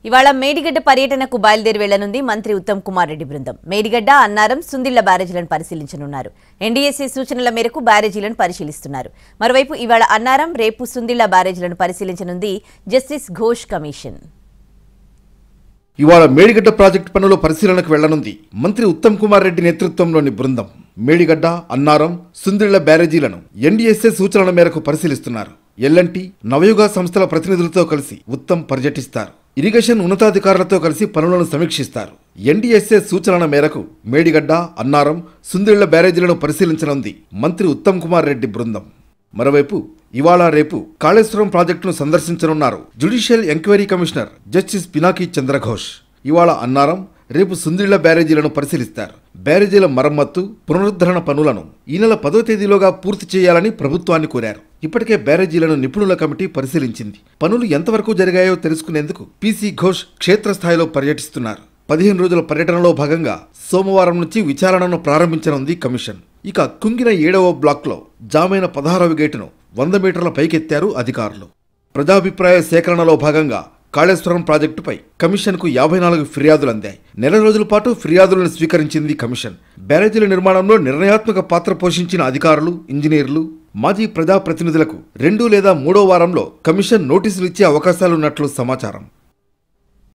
ఇవాళ మేడిగడ్డ పర్యటనకు బయలుదేరి వెళ్లనుంది మంత్రి ఉత్తమ్ కుమార్ రెడ్డి బృందం. మేడిగడ్డ, అన్నారం, సుందిళ్ల బ్యారేజీలను పరిశీలించనున్నారు. ఎన్డీఎస్ఏ సూచనల మేరకు బ్యారేజీలను పరిశీలిస్తున్నారు. మరోవైపు ఇవాళ అన్నారం, రేపు సుందిళ్ల బ్యారేజీలను పరిశీలించనుంది జస్టిస్ ఘోష్ కమిషన్. ఇవాళ మేడిగడ్డ ప్రాజెక్టు పనుల పరిశీలనకు వెళ్లనుంది మంత్రి ఉత్తమ్ కుమార్ రెడ్డి నేతృత్వంలోని బృందం. మేడిగడ్డ, అన్నారం, సుందిళ్ల బ్యారేజీలను ఎన్డీఎస్ఏ సూచనల మేరకు పరిశీలిస్తున్నారు. ఎల్ఎన్టీ, నవయుగ సంస్థల ప్రతినిధులతో కలిసి ఉత్తమ్ పర్యటిస్తారు. ఇరిగేషన్ ఉన్నతాధికారులతో కలిసి పనులను సమీక్షిస్తారు. ఎన్డీఎస్ఏ సూచనల మేరకు మేడిగడ్డ, అన్నారం, సుందిళ్ల బ్యారేజీలను పరిశీలించనుంది మంత్రి ఉత్తమ్ కుమార్ రెడ్డి బృందం. మరోవైపు ఇవాళ రేపు కాళేశ్వరం ప్రాజెక్టును సందర్శించనున్నారు judicial enquiry commissioner justice Pinaki Chandra Ghose. ఇవాళ అన్నారం, రేపు సుందిళ్ల బ్యారేజీలను పరిశీలిస్తారు. బ్యారేజీల మరమ్మత్తు, పునరుద్ధరణ పనులను ఈ నెల 10వ తేదీలోగా పూర్తి చేయాలని ప్రభుత్వాన్ని కోరారు. ఇప్పటికే బ్యారేజీలను నిపుణుల కమిటీ పరిశీలించింది. పనులు ఎంతవరకు జరిగాయో తెలుసుకునేందుకు పీసీ ఘోష్ క్షేత్రస్థాయిలో పర్యటిస్తున్నారు. 15 రోజుల పర్యటనలో భాగంగా సోమవారం నుంచి విచారణను ప్రారంభించనుంది కమిషన్. ఇక కుంగిన 7వ బ్లాక్లో జామైన 16వ గేటును 100 మీటర్ల పైకెత్తారు అధికారులు. ప్రజాభిప్రాయ సేకరణలో భాగంగా కాళేశ్వరం ప్రాజెక్టుపై కమిషన్కు 54 ఫిర్యాదులు అందాయి. నెల రోజుల పాటు ఫిర్యాదులను స్వీకరించింది కమిషన్. బ్యారేజీల నిర్మాణంలో నిర్ణయాత్మక పాత్ర పోషించిన అధికారులు, ఇంజనీర్లు, మాజీ ప్రజాప్రతినిధులకు 2 లేదా 3వ వారంలో కమిషన్ నోటీసులు ఇచ్చే అవకాశాలున్నట్లు సమాచారం.